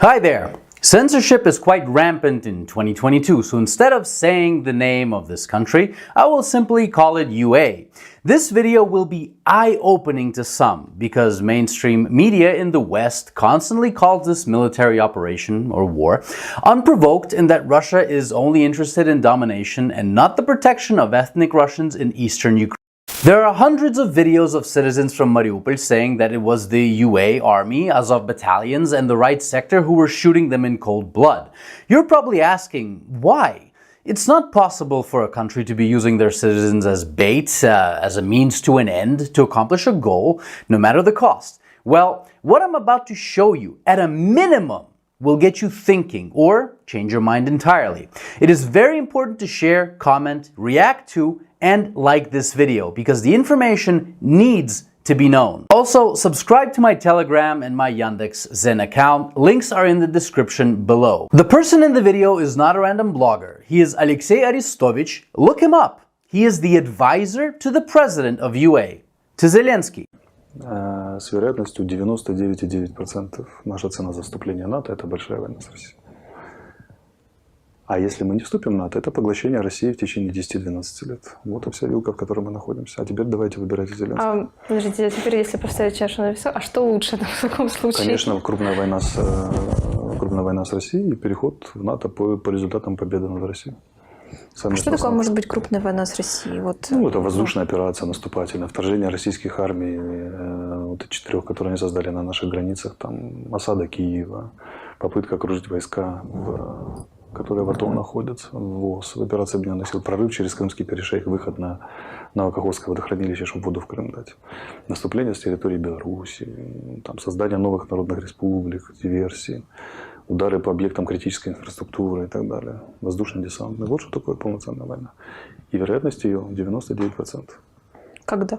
Hi there! Censorship is quite rampant in 2022, so instead of saying the name of this country, I will simply call it UA. This video will be eye-opening to some, because mainstream media in the West constantly calls this military operation, or war, unprovoked in that Russia is only interested in domination and not the protection of ethnic Russians in eastern Ukraine. There are hundreds of videos of citizens from Mariupol saying that it was the UA army, Azov battalions, and the right sector who were shooting them in cold blood. You're probably asking, why? It's not possible for a country to be using their citizens as bait, as a means to an end, to accomplish a goal, no matter the cost. Well, what I'm about to show you, at a minimum, will get you thinking or change your mind entirely. It is very important to share, comment, react to, and like this video because the information needs to be known. Also, subscribe to my Telegram and my Yandex Zen account. Links are in the description below. The person in the video is not a random blogger. He is Alexey Arestovich. Look him up. He is the advisor to the president of UA, to Zelensky. С вероятностью 99,9% наша цена за вступление в НАТО – это большая война с Россией. А если мы не вступим в НАТО, это поглощение России в течение 10-12 лет. Вот и вся вилка, в которой мы находимся. А теперь давайте выбирайте Зеленского. Подождите, а теперь если поставить чашу на весах, а что лучше в таком случае? Конечно, крупная война с Россией и переход в НАТО по результатам победы над Россией. А что такое может быть крупная война с Россией? Это воздушная операция наступательная, вторжение российских армий, вот 4, которые они создали на наших границах, там осада Киева, попытка окружить войска, которые в АТО находятся, ВОЗ, операция объединенных сил, прорыв через Крымский перешейк, выход на Новокаховское водохранилище, чтобы воду в Крым дать, наступление с территории Беларуси, там, создание новых народных республик, диверсии, удары по объектам критической инфраструктуры и так далее, воздушный десант. Вот что такое полноценная война. И вероятность ее 99%. Когда?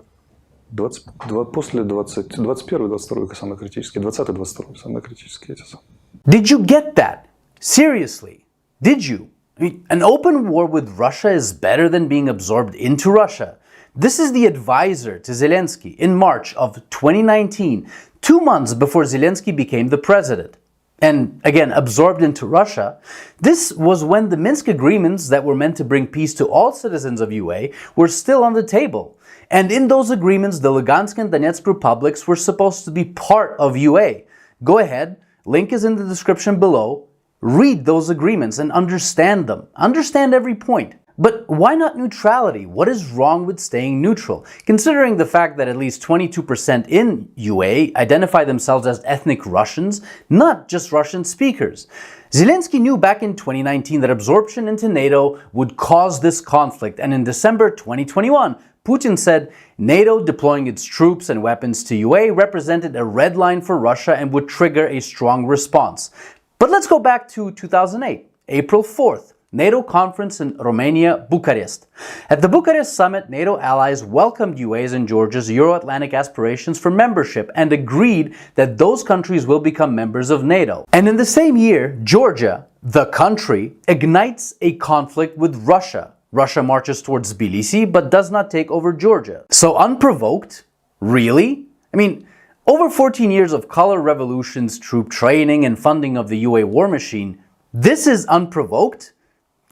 После 21-22 самые критические, 20-22 самые критические эти самые. Did you get that? Seriously? Did you? I mean, an open war with Russia is better than being absorbed into Russia. This is the advisor to Zelensky in March of 2019, 2 months before Zelensky became the president. And again, absorbed into Russia, this was when the Minsk agreements that were meant to bring peace to all citizens of UA were still on the table. And in those agreements, the Lugansk and Donetsk republics were supposed to be part of UA. Go ahead, link is in the description below. Read those agreements and understand them. Understand every point. But why not neutrality? What is wrong with staying neutral? Considering the fact that at least 22% in UA identify themselves as ethnic Russians, not just Russian speakers. Zelensky knew back in 2019 that absorption into NATO would cause this conflict, and in December 2021, Putin said NATO deploying its troops and weapons to UA represented a red line for Russia and would trigger a strong response. But let's go back to 2008, April 4th. NATO conference in Romania, Bucharest. At the Bucharest summit, NATO allies welcomed UA's and Georgia's Euro-Atlantic aspirations for membership and agreed that those countries will become members of NATO. And in the same year, Georgia, the country, ignites a conflict with Russia. Russia marches towards Tbilisi but does not take over Georgia. So unprovoked? Really? I mean, over 14 years of color revolutions, troop training, and funding of the UA war machine, this is unprovoked?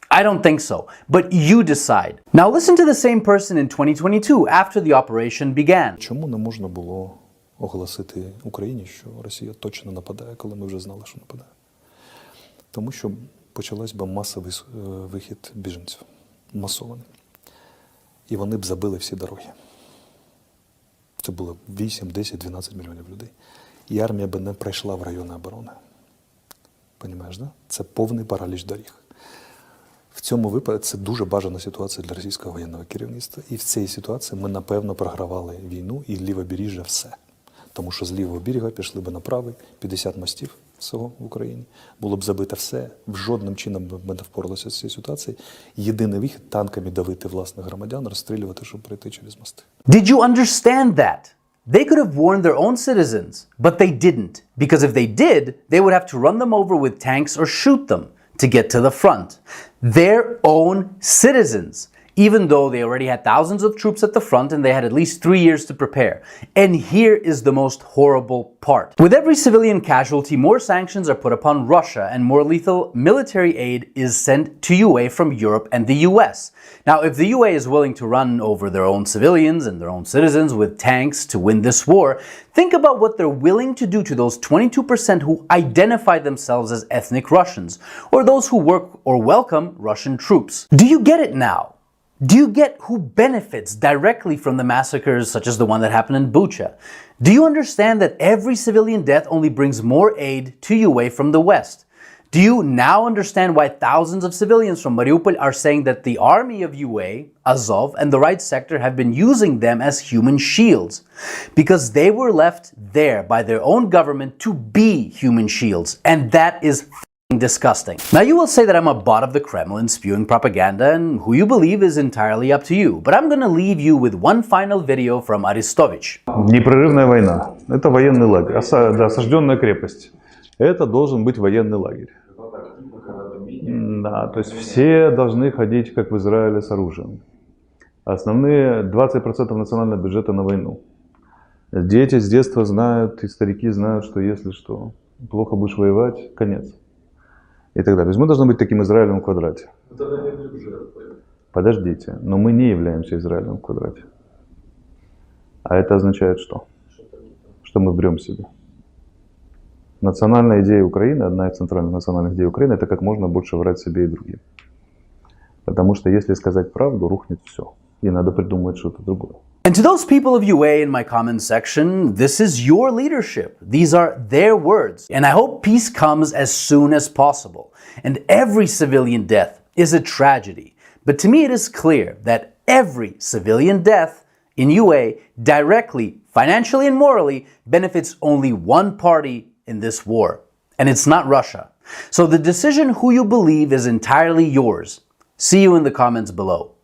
I don't think so, but you decide. Now listen to the same person in 2022 after the operation began. Чому не можна було оголосити Україні, що Росія точно нападає, коли ми вже знали, що нападає? Тому що почалась би масовий вихід біженців, масований. І вони б забили всі дороги. Це було 8, 10, 12 мільйонів людей. І армія би не пройшла в райони оборони. Понімаєш, да? Це повний параліч доріг. В цьому випадку це дуже бажана ситуація для російського воєнного керівництва. І в цій ситуації ми, напевно, програвали війну і лівобережжя все. Тому що з лівого берега пішли б на правий, 50 мостів всього в Україні. Було б забите все, жодним чином ми не впоралися з цією ситуацією. Єдиний вихід – танками давити власних громадян, розстрілювати, щоб пройти через мости. Did you understand that? They could have warned their own citizens, but they didn't. Because if they did, they would have to run them over with tanks or shoot them to get to the front. Their own citizens. even though they already had thousands of troops at the front and they had at least 3 years to prepare. And here is the most horrible part. With every civilian casualty, more sanctions are put upon Russia and more lethal military aid is sent to UA from Europe and the US. Now, if the UA is willing to run over their own civilians and their own citizens with tanks to win this war, think about what they're willing to do to those 22% who identify themselves as ethnic Russians, or those who work or welcome Russian troops. Do you get it now? Do you get who benefits directly from the massacres such as the one that happened in Bucha? Do you understand that every civilian death only brings more aid to UA from the West? Do you now understand why thousands of civilians from Mariupol are saying that the army of UA, Azov, and the right sector have been using them as human shields? Because they were left there by their own government to be human shields, and that is disgusting. Now you will say that I'm a bot of the Kremlin spewing propaganda, and who you believe is entirely up to you, but I'm gonna leave you with one final video from Aristovich. Непрерывная война. Это военный лагерь. Осажденная крепость. Это должен быть военный лагерь. Да, то есть все должны ходить, как в Израиле, с оружием. Основные 20% национального бюджета на войну. Дети с детства знают, и старики знают, что если что, плохо будешь воевать, конец. И так далее. То есть мы должны быть таким Израилем в квадрате. Подождите, но мы не являемся Израилем в квадрате. А это означает что? Что мы врем себе. Национальная идея Украины, одна из центральных национальных идей Украины, это как можно больше врать себе и другим. Потому что если сказать правду, рухнет все. И надо придумать что-то другое. And to those people of UA in my comment section, this is your leadership. These are their words. And I hope peace comes as soon as possible. And every civilian death is a tragedy. But to me it is clear that every civilian death in UA directly, financially and morally benefits only one party in this war. And it's not Russia. So the decision who you believe is entirely yours. See you in the comments below.